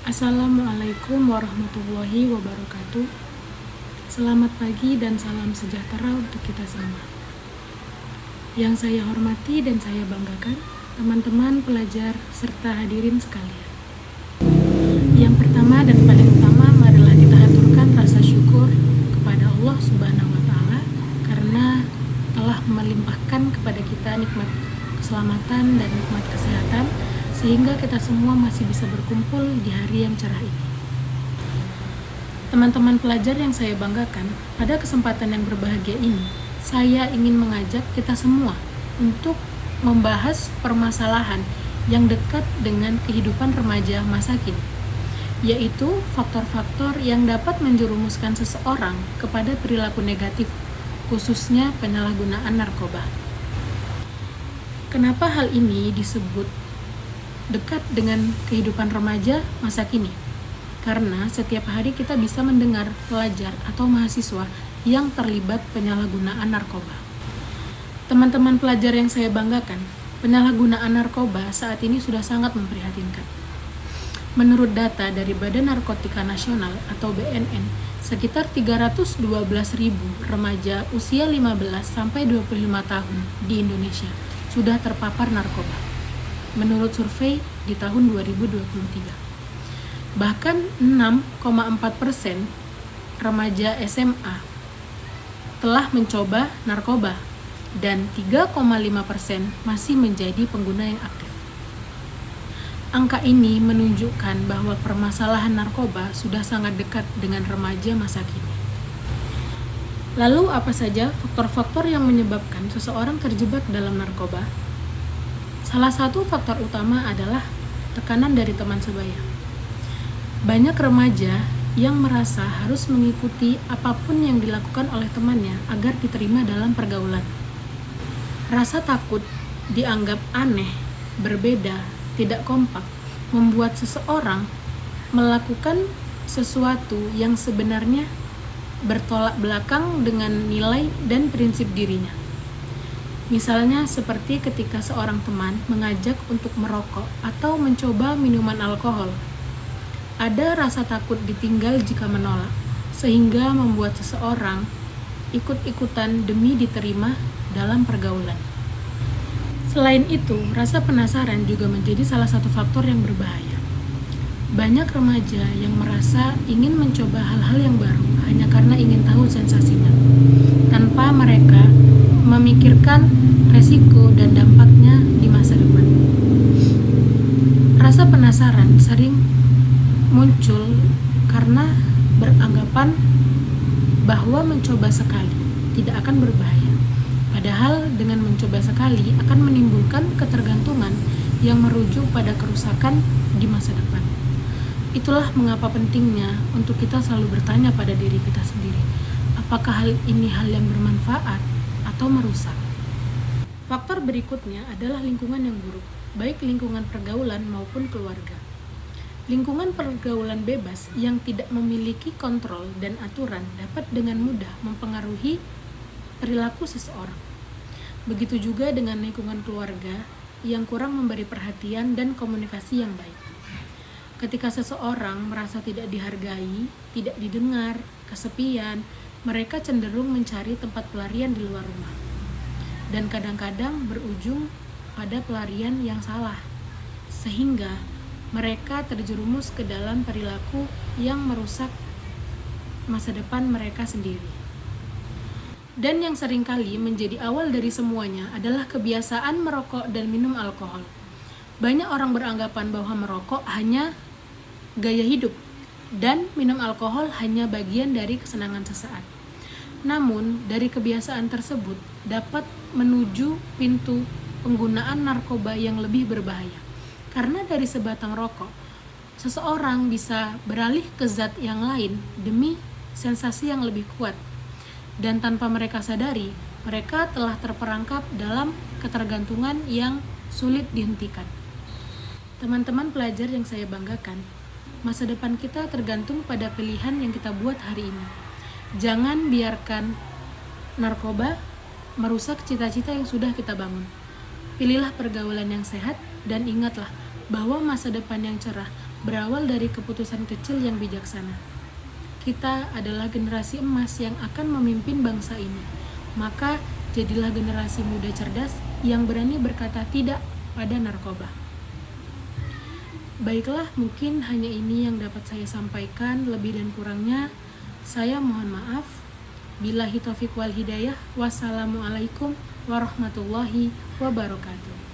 Assalamualaikum warahmatullahi wabarakatuh. Selamat pagi dan salam sejahtera untuk kita semua. Yang saya hormati dan saya banggakan, teman-teman pelajar serta hadirin sekalian. Yang pertama dan paling utama, marilah kita haturkan rasa syukur kepada Allah Subhanahu wa Ta'ala karena telah melimpahkan kepada kita nikmat keselamatan dan nikmat kesehatan, sehingga kita semua masih bisa berkumpul di hari yang cerah ini. Teman-teman pelajar yang saya banggakan, pada kesempatan yang berbahagia ini, saya ingin mengajak kita semua untuk membahas permasalahan yang dekat dengan kehidupan remaja masa kini, yaitu faktor-faktor yang dapat menjerumuskan seseorang kepada perilaku negatif, khususnya penyalahgunaan narkoba. Kenapa hal ini disebut dekat dengan kehidupan remaja masa kini? Karena setiap hari kita bisa mendengar pelajar atau mahasiswa yang terlibat penyalahgunaan narkoba. Teman-teman pelajar yang saya banggakan, penyalahgunaan narkoba saat ini sudah sangat memprihatinkan. Menurut data dari Badan Narkotika Nasional atau BNN, sekitar 312.000 remaja usia 15-25 tahun di Indonesia sudah terpapar narkoba, menurut survei di tahun 2023. Bahkan 6,4% remaja SMA telah mencoba narkoba dan 3,5% masih menjadi pengguna yang aktif. Angka ini menunjukkan bahwa permasalahan narkoba sudah sangat dekat dengan remaja masa kini. Lalu apa saja faktor-faktor yang menyebabkan seseorang terjebak dalam narkoba? Salah satu faktor utama adalah tekanan dari teman sebaya. Banyak remaja yang merasa harus mengikuti apapun yang dilakukan oleh temannya agar diterima dalam pergaulan. Rasa takut dianggap aneh, berbeda, tidak kompak, membuat seseorang melakukan sesuatu yang sebenarnya bertolak belakang dengan nilai dan prinsip dirinya. Misalnya seperti ketika seorang teman mengajak untuk merokok atau mencoba minuman alkohol. Ada rasa takut ditinggal jika menolak, sehingga membuat seseorang ikut-ikutan demi diterima dalam pergaulan. Selain itu, rasa penasaran juga menjadi salah satu faktor yang berbahaya. Banyak remaja yang merasa ingin mencoba hal-hal yang baru hanya karena ingin tahu sensasinya, tanpa mereka memikirkan resiko dan dampaknya di masa depan. Rasa penasaran sering muncul karena beranggapan bahwa mencoba sekali tidak akan berbahaya. Padahal dengan mencoba sekali akan menimbulkan ketergantungan yang merujuk pada kerusakan di masa depan. Itulah mengapa pentingnya untuk kita selalu bertanya pada diri kita sendiri, apakah hal ini hal yang bermanfaat atau merusak? Faktor berikutnya adalah lingkungan yang buruk, baik lingkungan pergaulan maupun keluarga. Lingkungan pergaulan bebas yang tidak memiliki kontrol dan aturan dapat dengan mudah mempengaruhi perilaku seseorang. Begitu juga dengan lingkungan keluarga yang kurang memberi perhatian dan komunikasi yang baik. Ketika seseorang merasa tidak dihargai, tidak didengar, kesepian, mereka cenderung mencari tempat pelarian di luar rumah. Dan kadang-kadang berujung pada pelarian yang salah, sehingga mereka terjerumus ke dalam perilaku yang merusak masa depan mereka sendiri. Dan yang seringkali menjadi awal dari semuanya adalah kebiasaan merokok dan minum alkohol. Banyak orang beranggapan bahwa merokok hanya gaya hidup dan minum alkohol hanya bagian dari kesenangan sesaat. Namun, dari kebiasaan tersebut dapat menuju pintu penggunaan narkoba yang lebih berbahaya. Karena dari sebatang rokok, seseorang bisa beralih ke zat yang lain demi sensasi yang lebih kuat. Dan tanpa mereka sadari, mereka telah terperangkap dalam ketergantungan yang sulit dihentikan. Teman-teman pelajar yang saya banggakan, masa depan kita tergantung pada pilihan yang kita buat hari ini. Jangan biarkan narkoba merusak cita-cita yang sudah kita bangun. Pilihlah pergaulan yang sehat dan ingatlah bahwa masa depan yang cerah berawal dari keputusan kecil yang bijaksana. Kita adalah generasi emas yang akan memimpin bangsa ini. Maka jadilah generasi muda cerdas yang berani berkata tidak pada narkoba. Baiklah, mungkin hanya ini yang dapat saya sampaikan. Lebih dan kurangnya saya mohon maaf. Billahi taufiq wal hidayah. Wassalamualaikum warahmatullahi wabarakatuh.